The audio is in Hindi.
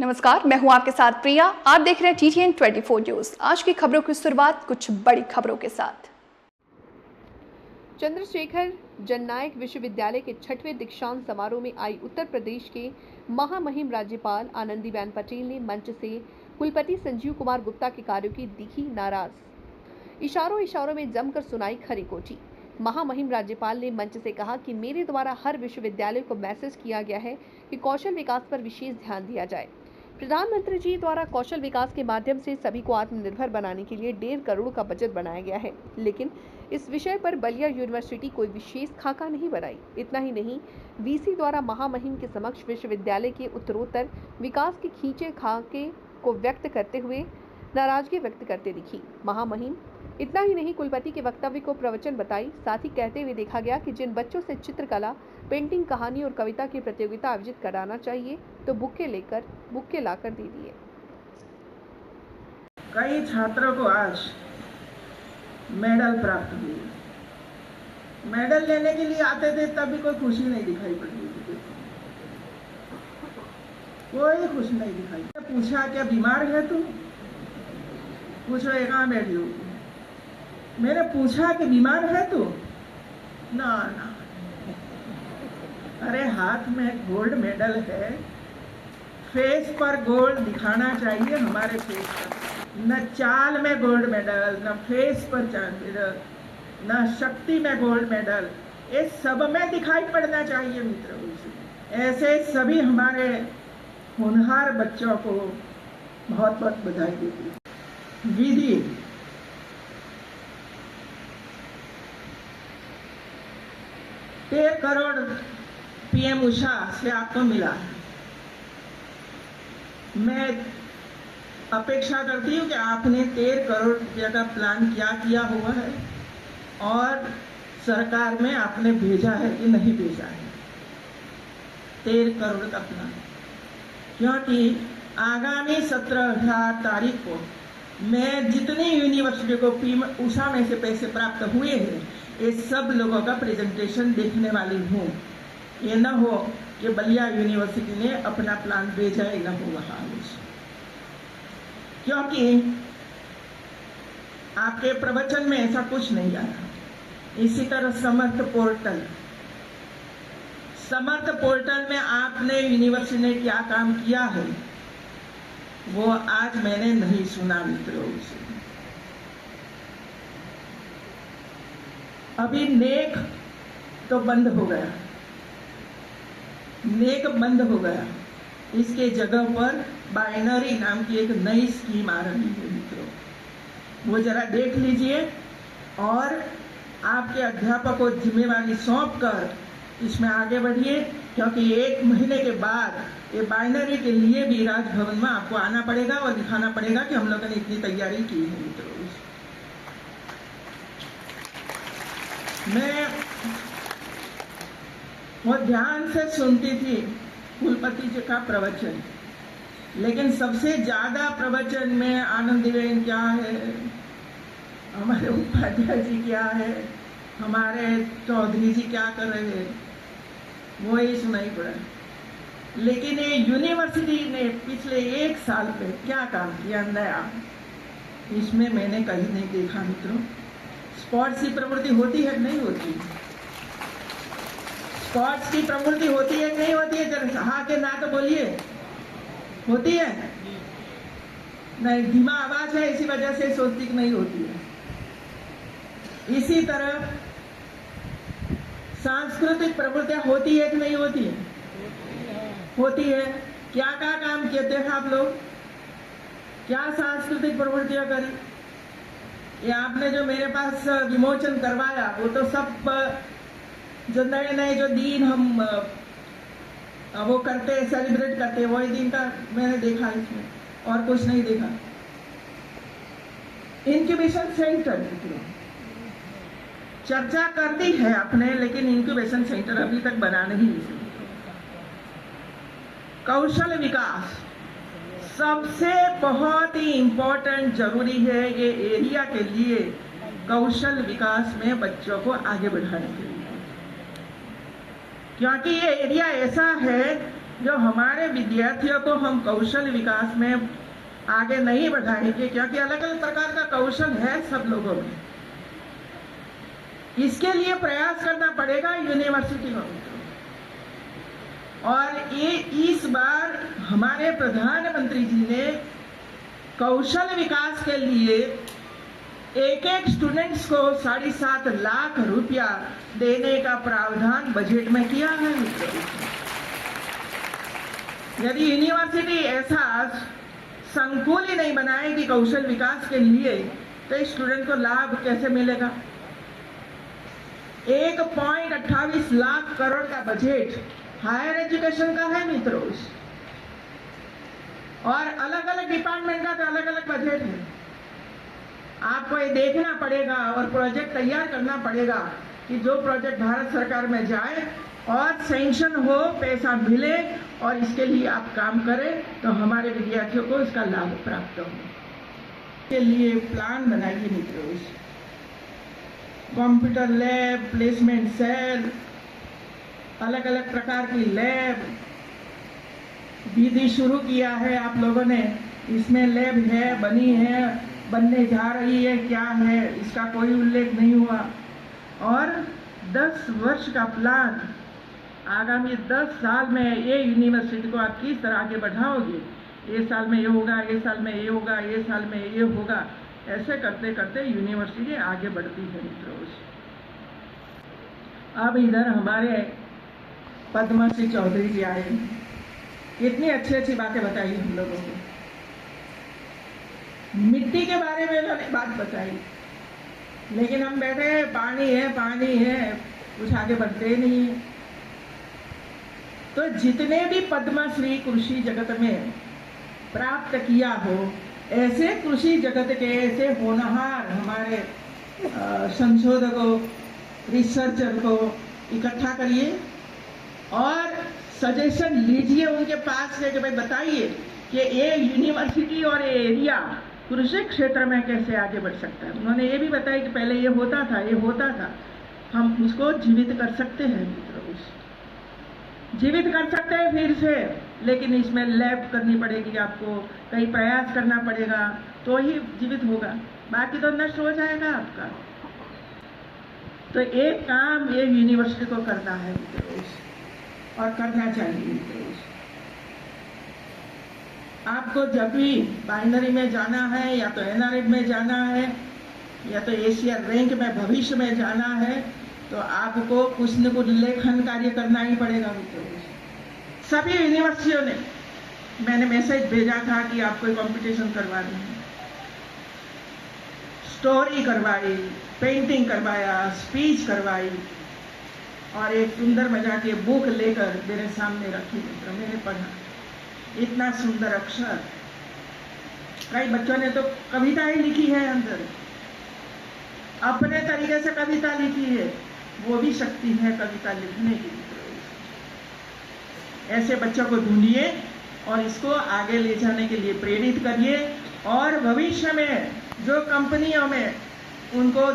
नमस्कार, मैं हूं आपके साथ प्रिया। आप देख रहे हैं TTN 24 न्यूज। आज की खबरों की शुरुआत कुछ बड़ी खबरों के साथ। चंद्रशेखर जननायक विश्वविद्यालय के 6वें दीक्षांत समारोह में आई उत्तर प्रदेश के महामहिम राज्यपाल आनंदीबेन पटेल ने मंच से कुलपति संजीव कुमार गुप्ता के कार्यों की दिखी नाराज। इशारों में जमकर सुनाई खरी कोठी। महामहिम राज्यपाल ने मंच से कहा कि मेरे द्वारा हर विश्वविद्यालय को मैसेज किया गया है कि कौशल विकास पर विशेष ध्यान दिया जाए। प्रधानमंत्री जी द्वारा कौशल विकास के माध्यम से सभी को आत्मनिर्भर बनाने के लिए 1.5 करोड़ का बजट बनाया गया है, लेकिन इस विषय पर बलिया यूनिवर्सिटी कोई विशेष खाका नहीं बनाई। इतना ही नहीं, वीसी द्वारा महामहिम के समक्ष विश्वविद्यालय के उत्तरोत्तर विकास के खींचे खाके को व्यक्त करते हुए नाराजगी व्यक्त करते दिखी। महामहिम इतना ही नहीं, कुलपति के वक्तव्य को प्रवचन बताई। साथ ही कहते हुए देखा गया कि जिन बच्चों से चित्रकला, पेंटिंग, कहानी और कविता की प्रतियोगिता आयोजित कराना चाहिए तो बुक्के लाकर दे दिए। कई छात्रों को आज मेडल प्राप्त हुए। मेडल लेने के लिए आते थे तब भी कोई खुशी नहीं दिखाई पड़ रही थी, कोई खुशी नहीं दिखाई। पूछा क्या बीमार है तू? पूछो ये कहाँ बैठी हो? मैंने पूछा कि बीमार है तू? ना। अरे हाथ में गोल्ड मेडल है, फेस पर गोल्ड दिखाना चाहिए हमारे फेस पर। न चाल में गोल्ड मेडल, न फेस पर मेडल, न शक्ति में गोल्ड मेडल, ये सब में दिखाई पड़ना चाहिए मित्रों। ऐसे सभी हमारे होनहार बच्चों को बहुत बहुत बधाई देती हूँ। विधि 1.5 करोड़ PM उषा से आपको मिला है। मैं अपेक्षा करती हूँ कि आपने 1.5 करोड़ रुपया का प्लान किया हुआ है और सरकार में आपने भेजा है कि नहीं भेजा है 1.5 करोड़ का प्लान, क्योंकि आगामी 17-18 तारीख को मैं जितनी यूनिवर्सिटी को PM उषा में से पैसे प्राप्त हुए हैं ये सब लोगों का प्रेजेंटेशन देखने वाली हूँ। ये न हो कि बलिया यूनिवर्सिटी ने अपना प्लान भेजा ही न हो वहाँ, क्योंकि आपके प्रवचन में ऐसा कुछ नहीं आया। इसी तरह समर्थ पोर्टल में आपने यूनिवर्सिटी ने क्या काम किया है वो आज मैंने नहीं सुना मित्रों से। अभी नेक तो बंद हो गया, इसके जगह पर बाइनरी नाम की एक नई स्कीम आ रही है मित्रों, वो जरा देख लीजिए और आपके अध्यापक को जिम्मेवारी सौंप कर इसमें आगे बढ़िए, क्योंकि 1 महीने के बाद ये बाइनरी के लिए भी राजभवन में आपको आना पड़ेगा और दिखाना पड़ेगा कि हम लोगों ने इतनी तैयारी की है मित्रों। मैं बहुत ध्यान से सुनती थी कुलपति जी का प्रवचन, लेकिन सबसे ज्यादा प्रवचन में आनंदीबेन क्या है, हमारे उपाध्याय जी क्या है, हमारे चौधरी जी क्या कर रहे हैं, वो ही सुनाई पड़ा। लेकिन ये यूनिवर्सिटी ने पिछले 1 साल पे क्या काम किया नया, इसमें मैंने कहीं नहीं देखा मित्रों। स्पोर्ट्स की प्रवृत्ति होती है नहीं होती? स्पोर्ट्स की प्रवृत्ति होती है नहीं होती है? जरा हाँ के ना तो बोलिए, होती है? नहीं, धीमा आवाज है इसी वजह से सोचती कि नहीं होती है। इसी तरह सांस्कृतिक प्रवृत्तियां होती है कि नहीं होती है? होती है। क्या काम किए थे आप लोग? क्या सांस्कृतिक प्रवृत्तियां करी? ये आपने जो मेरे पास विमोचन करवाया वो तो सब जो नए जो दिन हम वो करते सेलिब्रेट करते वही दिन का मैंने देखा, इसमें और कुछ नहीं देखा। इंक्यूबेशन सेंटर चर्चा कर दी है आपने, लेकिन इंक्यूबेशन सेंटर अभी तक बना नहीं। कौशल विकास सबसे बहुत ही इम्पोर्टेंट जरूरी है ये एरिया के लिए, कौशल विकास में बच्चों को आगे बढ़ाने के लिए, क्योंकि ये एरिया ऐसा है जो हमारे विद्यार्थियों को हम कौशल विकास में आगे नहीं बढ़ाएंगे, क्योंकि अलग अलग प्रकार का कौशल है सब लोगों में, इसके लिए प्रयास करना पड़ेगा यूनिवर्सिटी में। और ये इस बार हमारे प्रधानमंत्री जी ने कौशल विकास के लिए एक एक स्टूडेंट्स को 7.5 लाख रुपया देने का प्रावधान बजट में किया है। यदि यूनिवर्सिटी ऐसा संकुल ही नहीं बनाएगी कौशल विकास के लिए, तो स्टूडेंट को लाभ कैसे मिलेगा? 1.28 लाख करोड़ का बजट हायर एजुकेशन का है मित्रों, और अलग अलग डिपार्टमेंट का तो अलग अलग बजट है। आपको ये देखना पड़ेगा और प्रोजेक्ट तैयार करना पड़ेगा कि जो प्रोजेक्ट भारत सरकार में जाए और सैंक्शन हो, पैसा मिले, और इसके लिए आप काम करें तो हमारे विद्यार्थियों को इसका लाभ प्राप्त हो। के लिए प्लान बनाइए मित्रों, कंप्यूटर लैब, प्लेसमेंट सेल, अलग अलग प्रकार की लैब विधि शुरू किया है आप लोगों ने। इसमें लैब है, बनी है, बनने जा रही है, क्या है इसका कोई उल्लेख नहीं हुआ। और 10 वर्ष का प्लान, आगामी 10 साल में ये यूनिवर्सिटी को आप किस तरह आगे बढ़ाओगे, ये साल में ये होगा, ये साल में ये होगा, ये साल में ये होगा, ऐसे करते करते यूनिवर्सिटी आगे बढ़ती है मित्रों। अब इधर हमारे पद्मश्री चौधरी जी आए, कितनी अच्छी अच्छी बातें बताई हम लोगों को। मिट्टी के बारे में उन्होंने बात बताई, लेकिन हम बैठे पानी है, कुछ आगे बढ़ते ही नहीं है। तो जितने भी पद्मश्री कृषि जगत में प्राप्त किया हो, ऐसे कृषि जगत के ऐसे होनहार हमारे संशोधकों, रिसर्चर को इकट्ठा करिए और सजेशन लीजिए उनके पास से कि भाई बताइए कि ये यूनिवर्सिटी और ये एरिया कृषि क्षेत्र में कैसे आगे बढ़ सकता है। उन्होंने ये भी बताया कि पहले ये होता था, हम उसको जीवित कर सकते हैं मित्रों, जीवित कर सकते हैं फिर से, लेकिन इसमें लैब करनी पड़ेगी, आपको कई प्रयास करना पड़ेगा तो ही जीवित होगा, बाकी तो नष्ट हो जाएगा आपका। तो एक काम ये यूनिवर्सिटी को करना है मित्रों, और करना चाहिए मित्रों। आपको जब भी बाइनरी में जाना है, या तो एनआरएफ में जाना है, या तो एशिया रैंक में भविष्य में जाना है, तो आपको कुछ न कुछ लेखन कार्य करना ही पड़ेगा मित्रों। सभी यूनिवर्सिटियों ने मैंने मैसेज भेजा था कि आपको कंपटीशन करवानी है, स्टोरी करवाई, पेंटिंग करवाया, स्पीच करवाई, और एक सुंदर मजा की बुक लेकर मेरे सामने रखी मित्र, मैंने पढ़ा, इतना सुंदर अक्षर। कई बच्चों ने तो कविताएं लिखी है अंदर, अपने तरीके से कविता लिखी है, वो भी शक्ति है कविता लिखने की। ऐसे बच्चों को ढूंढिए और इसको आगे ले जाने के लिए प्रेरित करिए, और भविष्य में जो कंपनियों में उनको